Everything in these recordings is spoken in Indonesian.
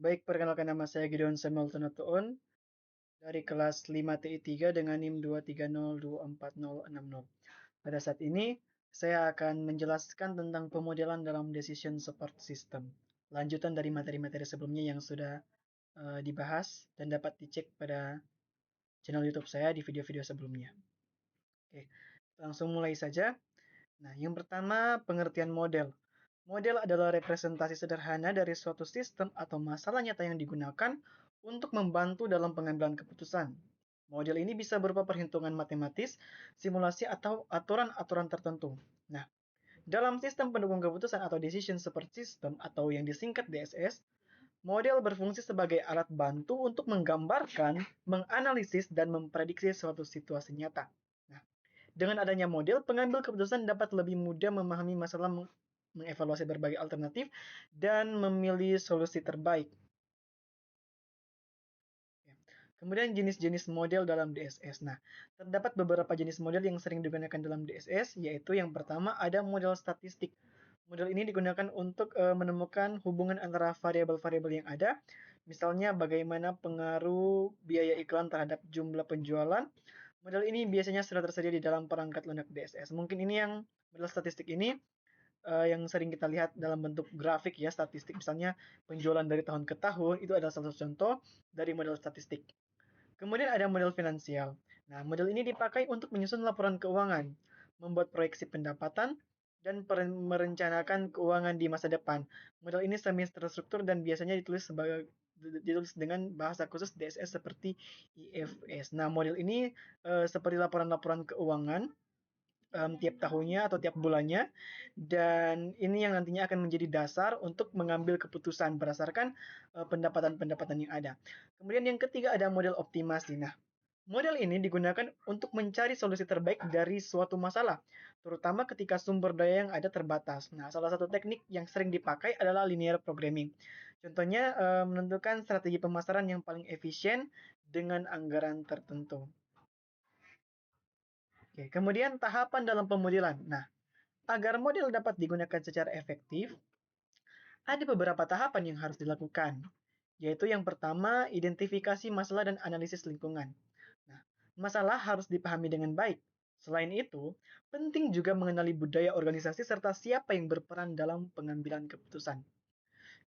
Baik, perkenalkan nama saya Gideon Samuel Tonatoon dari kelas 5 TI 3 dengan NIM 230246060. Pada saat ini, saya akan menjelaskan tentang pemodelan dalam Decision Support System. Lanjutan dari materi-materi sebelumnya yang sudah dibahas dan dapat dicek pada channel YouTube saya di video-video sebelumnya. Oke, langsung mulai saja. Nah, yang pertama, pengertian model. Model adalah representasi sederhana dari suatu sistem atau masalah nyata yang digunakan untuk membantu dalam pengambilan keputusan. Model ini bisa berupa perhitungan matematis, simulasi, atau aturan-aturan tertentu. Nah, dalam sistem pendukung keputusan atau Decision Support System atau yang disingkat DSS, model berfungsi sebagai alat bantu untuk menggambarkan, menganalisis, dan memprediksi suatu situasi nyata. Nah, dengan adanya model, pengambil keputusan dapat lebih mudah memahami masalah, mengevaluasi berbagai alternatif, dan memilih solusi terbaik. Kemudian jenis-jenis model dalam DSS. Nah, terdapat beberapa jenis model yang sering digunakan dalam DSS, yaitu yang pertama ada model statistik. Model ini digunakan untuk menemukan hubungan antara variabel-variabel yang ada, misalnya bagaimana pengaruh biaya iklan terhadap jumlah penjualan. Model ini biasanya sudah tersedia di dalam perangkat lunak DSS. Mungkin ini yang model statistik ini yang sering kita lihat dalam bentuk grafik ya, statistik. Misalnya penjualan dari tahun ke tahun, itu adalah salah satu contoh dari model statistik. Kemudian ada model finansial. Nah, model ini dipakai untuk menyusun laporan keuangan, membuat proyeksi pendapatan, dan merencanakan keuangan di masa depan. Model ini semi terstruktur dan biasanya ditulis dengan bahasa khusus DSS seperti IFS. Nah, model ini seperti laporan-laporan keuangan tiap tahunnya atau tiap bulannya, dan ini yang nantinya akan menjadi dasar untuk mengambil keputusan berdasarkan pendapatan-pendapatan yang ada. Kemudian yang ketiga ada model optimasi. Nah, model ini digunakan untuk mencari solusi terbaik dari suatu masalah, terutama ketika sumber daya yang ada terbatas. Nah, salah satu teknik yang sering dipakai adalah linear programming. Contohnya, menentukan strategi pemasaran yang paling efisien dengan anggaran tertentu. Oke, kemudian tahapan dalam pemodelan. Nah, agar model dapat digunakan secara efektif, ada beberapa tahapan yang harus dilakukan, yaitu yang pertama, identifikasi masalah dan analisis lingkungan. Nah, masalah harus dipahami dengan baik. Selain itu, penting juga mengenali budaya organisasi serta siapa yang berperan dalam pengambilan keputusan.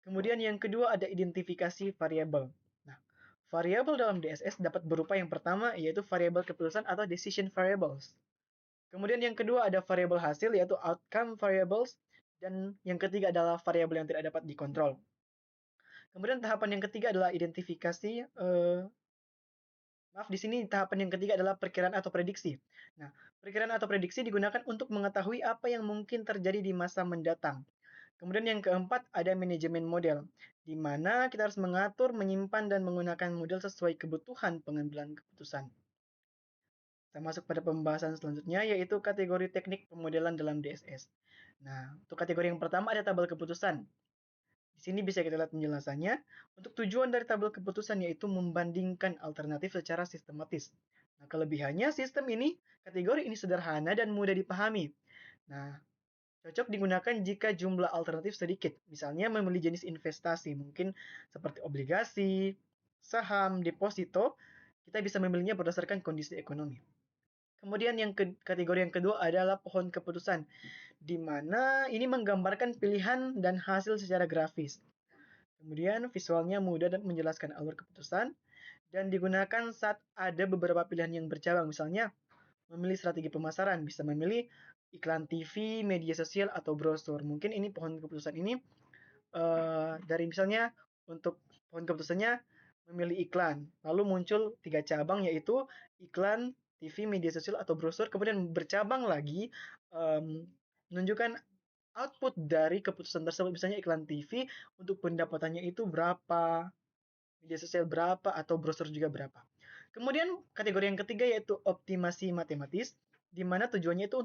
Kemudian yang kedua ada identifikasi variabel. Nah, variabel dalam DSS dapat berupa yang pertama yaitu variabel keputusan atau decision variables. Kemudian yang kedua ada variabel hasil yaitu outcome variables, dan yang ketiga adalah variabel yang tidak dapat dikontrol. Kemudian tahapan yang ketiga adalah identifikasi maaf, di sini tahapan yang ketiga adalah perkiraan atau prediksi. Nah, perkiraan atau prediksi digunakan untuk mengetahui apa yang mungkin terjadi di masa mendatang. Kemudian yang keempat ada manajemen model, di mana kita harus mengatur, menyimpan, dan menggunakan model sesuai kebutuhan pengambilan keputusan. Kita masuk pada pembahasan selanjutnya, yaitu kategori teknik pemodelan dalam DSS. Nah, untuk kategori yang pertama ada tabel keputusan. Di sini bisa kita lihat penjelasannya. Untuk tujuan dari tabel keputusan yaitu membandingkan alternatif secara sistematis. Nah, kelebihannya sistem ini, kategori ini sederhana dan mudah dipahami. Nah, cocok digunakan jika jumlah alternatif sedikit. Misalnya memilih jenis investasi, mungkin seperti obligasi, saham, deposito. Kita bisa memilihnya berdasarkan kondisi ekonomi. Kemudian kategori yang kedua adalah pohon keputusan, di mana ini menggambarkan pilihan dan hasil secara grafis. Kemudian visualnya mudah dan menjelaskan alur keputusan, dan digunakan saat ada beberapa pilihan yang bercabang. Misalnya memilih strategi pemasaran, bisa memilih iklan TV, media sosial, atau brosur. Mungkin ini pohon keputusan ini dari misalnya untuk pohon keputusannya memilih iklan, lalu muncul 3 cabang yaitu iklan, TV, media sosial, atau brosur, kemudian bercabang lagi menunjukkan output dari keputusan tersebut, misalnya iklan TV untuk pendapatannya itu berapa, media sosial berapa, atau brosur juga berapa. Kemudian kategori yang ketiga yaitu optimasi matematis, di mana tujuannya itu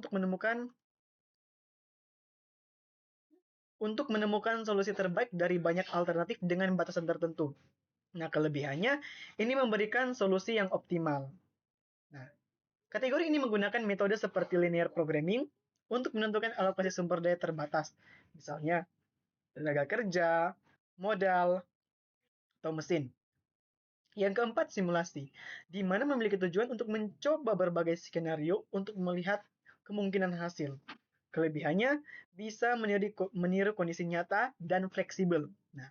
untuk menemukan solusi terbaik dari banyak alternatif dengan batasan tertentu. Nah, kelebihannya ini memberikan solusi yang optimal. Nah, kategori ini menggunakan metode seperti linear programming untuk menentukan alokasi sumber daya terbatas. Misalnya, tenaga kerja, modal, atau mesin. Yang keempat, simulasi, di mana memiliki tujuan untuk mencoba berbagai skenario untuk melihat kemungkinan hasil. Kelebihannya bisa meniru kondisi nyata dan fleksibel. Nah,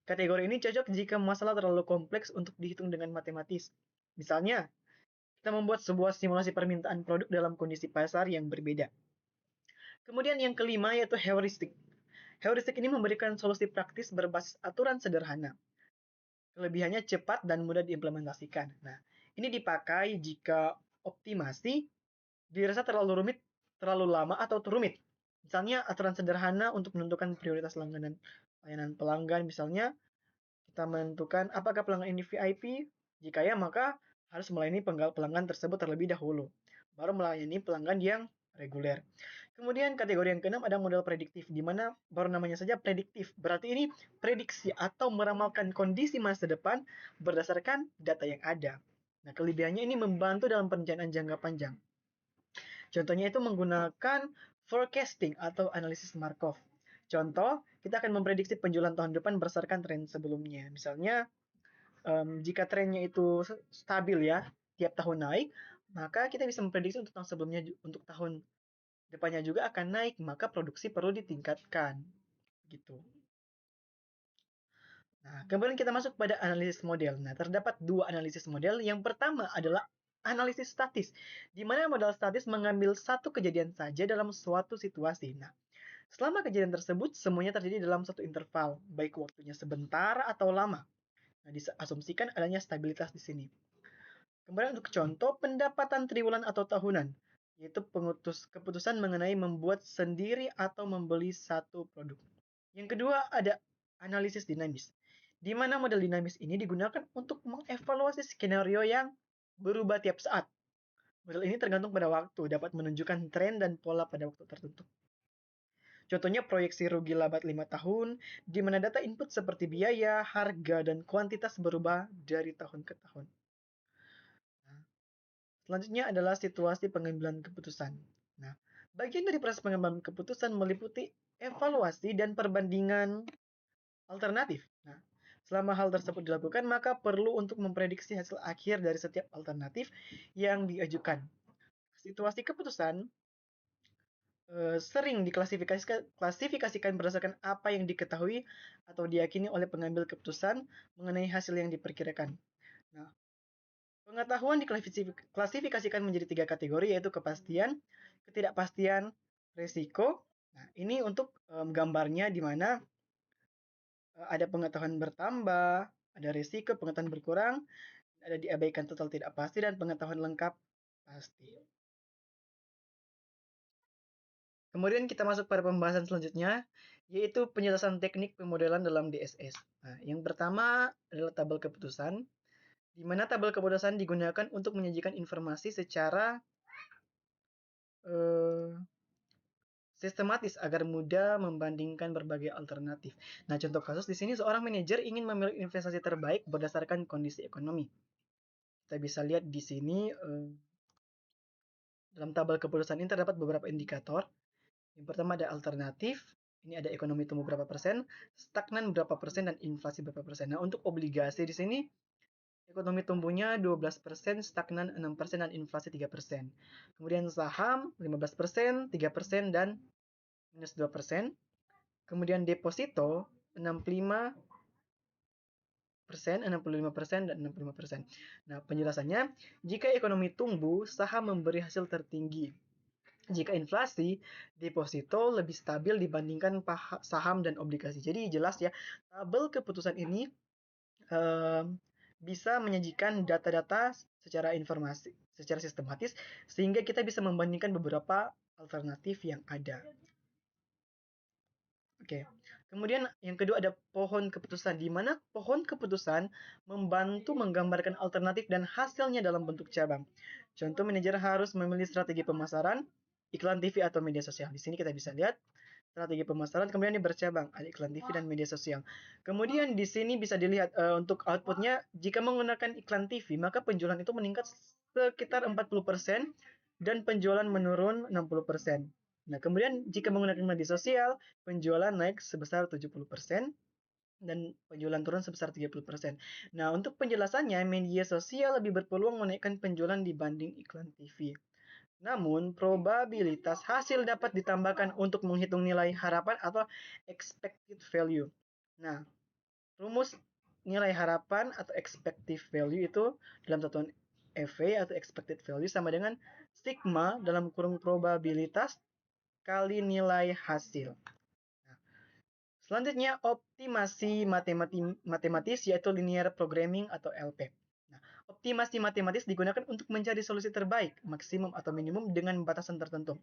kategori ini cocok jika masalah terlalu kompleks untuk dihitung dengan matematis. Misalnya, kita membuat sebuah simulasi permintaan produk dalam kondisi pasar yang berbeda. Kemudian yang kelima yaitu heuristik. Heuristik ini memberikan solusi praktis berbasis aturan sederhana. Kelebihannya cepat dan mudah diimplementasikan. Nah, ini dipakai jika optimasi dirasa terlalu rumit, terlalu lama, atau terumit. Misalnya aturan sederhana untuk menentukan prioritas langganan layanan pelanggan. Misalnya kita menentukan apakah pelanggan ini VIP. Jika ya, maka harus melayani pelanggan tersebut terlebih dahulu. Baru melayani pelanggan yang reguler. Kemudian kategori yang keenam ada model prediktif, di mana baru namanya saja prediktif. Berarti ini prediksi atau meramalkan kondisi masa depan berdasarkan data yang ada. Nah, kelebihannya ini membantu dalam perencanaan jangka panjang. Contohnya itu menggunakan forecasting atau analisis Markov. Contoh, kita akan memprediksi penjualan tahun depan berdasarkan tren sebelumnya. Misalnya, jika trennya itu stabil ya, tiap tahun naik, maka kita bisa memprediksi untuk tahun sebelumnya, untuk tahun depannya juga akan naik, maka produksi perlu ditingkatkan. Gitu. Nah, kemudian kita masuk pada analisis model. Nah, terdapat dua analisis model. Yang pertama adalah analisis statis, di mana model statis mengambil satu kejadian saja dalam suatu situasi. Nah, selama kejadian tersebut semuanya terjadi dalam satu interval, baik waktunya sebentar atau lama. Nah, diasumsikan adanya stabilitas di sini. Kemudian untuk contoh pendapatan triwulan atau tahunan, yaitu keputusan mengenai membuat sendiri atau membeli satu produk. Yang kedua ada analisis dinamis, di mana model dinamis ini digunakan untuk mengevaluasi skenario yang berubah tiap saat. Model ini tergantung pada waktu, dapat menunjukkan tren dan pola pada waktu tertentu. Contohnya proyeksi rugi laba 5 tahun, di mana data input seperti biaya, harga, dan kuantitas berubah dari tahun ke tahun. Selanjutnya adalah situasi pengambilan keputusan. Nah, bagian dari proses pengambilan keputusan meliputi evaluasi dan perbandingan alternatif. Nah, selama hal tersebut dilakukan, maka perlu untuk memprediksi hasil akhir dari setiap alternatif yang diajukan. Situasi keputusan sering diklasifikasikan berdasarkan apa yang diketahui atau diyakini oleh pengambil keputusan mengenai hasil yang diperkirakan. Nah, pengetahuan diklasifikasikan menjadi tiga kategori, yaitu kepastian, ketidakpastian, resiko. Nah, ini untuk gambarnya di mana ada pengetahuan bertambah, ada resiko, pengetahuan berkurang, ada diabaikan total tidak pasti, dan pengetahuan lengkap pasti. Kemudian kita masuk pada pembahasan selanjutnya, yaitu penjelasan teknik pemodelan dalam DSS. Nah, yang pertama adalah tabel keputusan, di mana tabel keputusan digunakan untuk menyajikan informasi secara sistematis agar mudah membandingkan berbagai alternatif. Nah, contoh kasus di sini seorang manajer ingin memilih investasi terbaik berdasarkan kondisi ekonomi. Kita bisa lihat di sini dalam tabel keputusan ini terdapat beberapa indikator. Yang pertama ada alternatif, ini ada ekonomi tumbuh berapa persen, stagnan berapa persen, dan inflasi berapa persen. Nah, untuk obligasi di sini ekonomi tumbuhnya 12%, stagnan 6%, dan inflasi 3%. Kemudian saham 15%, 3%, dan minus 2%. Kemudian deposito 65%, 65%, dan 65%. Nah, penjelasannya, jika ekonomi tumbuh, saham memberi hasil tertinggi. Jika inflasi, deposito lebih stabil dibandingkan saham dan obligasi. Jadi jelas ya, tabel keputusan ini bisa menyajikan data-data secara sistematis, sehingga kita bisa membandingkan beberapa alternatif yang ada. Oke. Kemudian yang kedua ada pohon keputusan, di mana pohon keputusan membantu menggambarkan alternatif dan hasilnya dalam bentuk cabang. Contoh, manajer harus memilih strategi pemasaran, iklan TV atau media sosial. Di sini kita bisa lihat strategi pemasaran, kemudian ini bercabang, ada iklan TV dan media sosial. Kemudian di sini bisa dilihat untuk outputnya, jika menggunakan iklan TV, maka penjualan itu meningkat sekitar 40% dan penjualan menurun 60%. Nah, kemudian jika menggunakan media sosial, penjualan naik sebesar 70%. dan penjualan turun sebesar 30%. Nah, untuk penjelasannya, media sosial lebih berpeluang menaikkan penjualan dibanding iklan TV. Namun, probabilitas hasil dapat ditambahkan untuk menghitung nilai harapan atau expected value. Nah, rumus nilai harapan atau expected value itu dalam satuan EV atau expected value sama dengan sigma dalam kurung probabilitas kali nilai hasil. Selanjutnya, optimasi matematis yaitu linear programming atau LP. Nah, optimasi matematis digunakan untuk mencari solusi terbaik, maksimum atau minimum dengan batasan tertentu.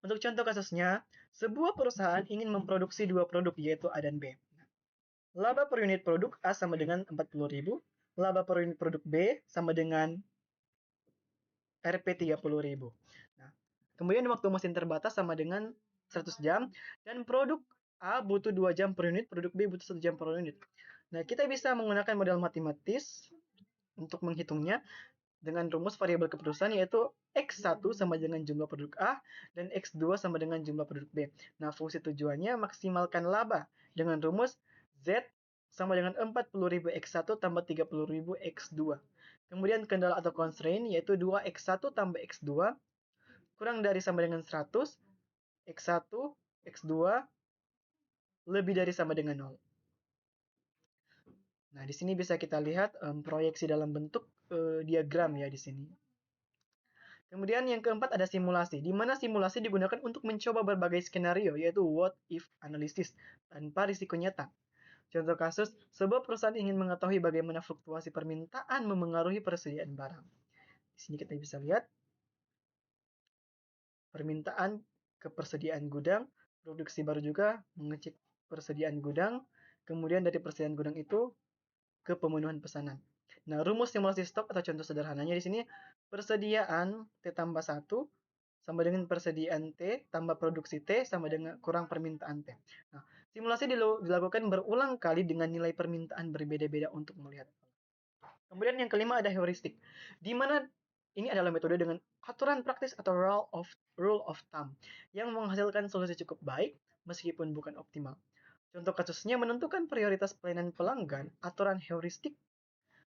Untuk contoh kasusnya, sebuah perusahaan ingin memproduksi dua produk yaitu A dan B. Laba per unit produk A sama dengan 40.000, laba per unit produk B sama dengan Rp 30.000. Nah, kemudian waktu mesin terbatas sama dengan 100 jam dan produk A butuh 2 jam per unit, produk B butuh 1 jam per unit. Nah, kita bisa menggunakan model matematis untuk menghitungnya dengan rumus variabel keputusan yaitu X1 sama dengan jumlah produk A dan X2 sama dengan jumlah produk B. Nah, fungsi tujuannya maksimalkan laba dengan rumus Z sama dengan 40.000 X1 tambah 30.000 X2. Kemudian kendala atau constraint yaitu 2X1 tambah X2 kurang dari sama dengan 100, X1, X2 lebih dari sama dengan 0. Nah, di sini bisa kita lihat proyeksi dalam bentuk diagram ya di sini. Kemudian yang keempat ada simulasi, di mana simulasi digunakan untuk mencoba berbagai skenario, yaitu what if analysis, tanpa risiko nyata. Contoh kasus, sebuah perusahaan ingin mengetahui bagaimana fluktuasi permintaan memengaruhi persediaan barang. Di sini kita bisa lihat permintaan ke persediaan gudang, produksi baru juga mengecek persediaan gudang, kemudian dari persediaan gudang itu ke pemenuhan pesanan. Nah, rumus simulasi stok atau contoh sederhananya di sini persediaan T tambah 1 sama dengan persediaan T tambah produksi T sama dengan kurang permintaan T. Nah, simulasi dilakukan berulang kali dengan nilai permintaan berbeda-beda untuk melihat. Kemudian yang kelima ada heuristik, di mana ini adalah metode dengan aturan praktis atau rule of thumb yang menghasilkan solusi cukup baik meskipun bukan optimal. Contoh kasusnya menentukan prioritas pelayanan pelanggan, aturan heuristik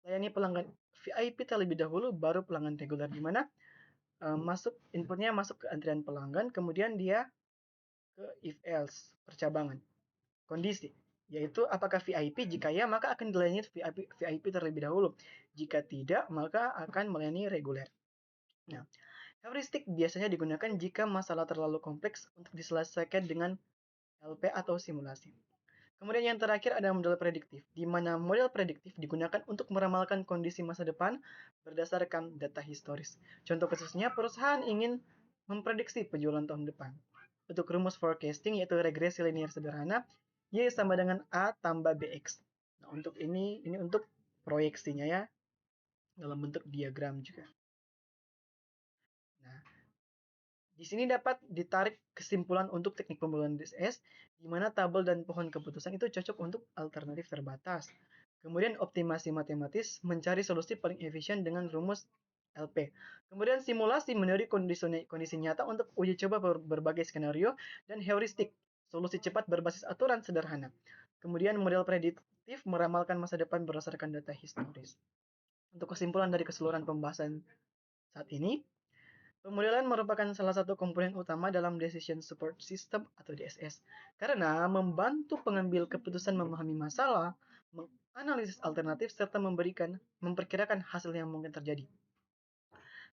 layani pelanggan VIP terlebih dahulu baru pelanggan reguler, di mana inputnya masuk ke antrian pelanggan, kemudian dia ke if else percabangan kondisi, yaitu apakah VIP, jika ya maka akan dilayani VIP terlebih dahulu, jika tidak maka akan melayani reguler. Nah, heuristik biasanya digunakan jika masalah terlalu kompleks untuk diselesaikan dengan LP atau simulasi. Kemudian yang terakhir ada model prediktif, di mana model prediktif digunakan untuk meramalkan kondisi masa depan berdasarkan data historis. Contoh kasusnya, perusahaan ingin memprediksi penjualan tahun depan. Untuk rumus forecasting yaitu regresi linear sederhana, Y sama dengan A tambah BX. Nah, untuk ini untuk proyeksinya ya, dalam bentuk diagram juga. Nah, di sini dapat ditarik kesimpulan untuk teknik pembuatan DSS, di mana tabel dan pohon keputusan itu cocok untuk alternatif terbatas. Kemudian optimasi matematis mencari solusi paling efisien dengan rumus LP. Kemudian simulasi menilai kondisi nyata untuk uji coba berbagai skenario, dan heuristik, solusi cepat berbasis aturan sederhana. Kemudian model prediktif meramalkan masa depan berdasarkan data historis. Untuk kesimpulan dari keseluruhan pembahasan saat ini, pemodelan merupakan salah satu komponen utama dalam Decision Support System atau DSS, karena membantu pengambil keputusan memahami masalah, menganalisis alternatif, serta memperkirakan hasil yang mungkin terjadi.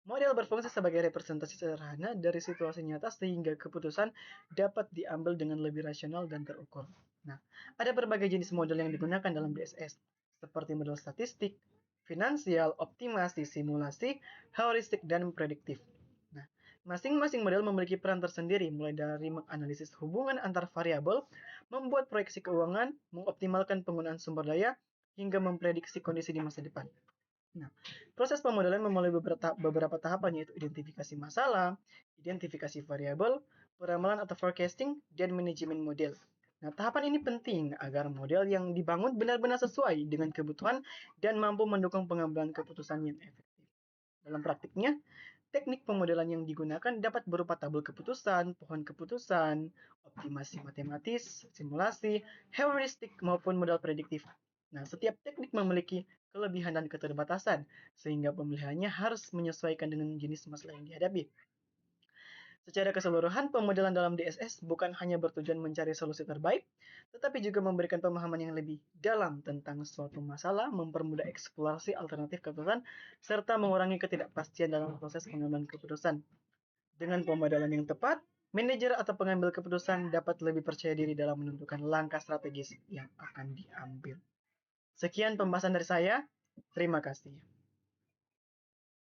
Model berfungsi sebagai representasi sederhana dari situasi nyata sehingga keputusan dapat diambil dengan lebih rasional dan terukur. Nah, ada berbagai jenis model yang digunakan dalam DSS, seperti model statistik, finansial, optimasi, simulasi, heuristik, dan prediktif. Nah, masing-masing model memiliki peran tersendiri, mulai dari menganalisis hubungan antar variabel, membuat proyeksi keuangan, mengoptimalkan penggunaan sumber daya, hingga memprediksi kondisi di masa depan. Nah, proses pemodelan melalui beberapa tahapan, yaitu identifikasi masalah, identifikasi variabel, peramalan atau forecasting, dan manajemen model. Nah, tahapan ini penting agar model yang dibangun benar-benar sesuai dengan kebutuhan dan mampu mendukung pengambilan keputusan yang efektif. Dalam praktiknya, teknik pemodelan yang digunakan dapat berupa tabel keputusan, pohon keputusan, optimasi matematis, simulasi, heuristik, maupun modal prediktif. Nah, setiap teknik memiliki kelebihan dan keterbatasan, sehingga pemilihannya harus menyesuaikan dengan jenis masalah yang dihadapi. Secara keseluruhan, pemodelan dalam DSS bukan hanya bertujuan mencari solusi terbaik, tetapi juga memberikan pemahaman yang lebih dalam tentang suatu masalah, mempermudah eksplorasi alternatif keputusan, serta mengurangi ketidakpastian dalam proses pengambilan keputusan. Dengan pemodelan yang tepat, manajer atau pengambil keputusan dapat lebih percaya diri dalam menentukan langkah strategis yang akan diambil. Sekian pembahasan dari saya. Terima kasih.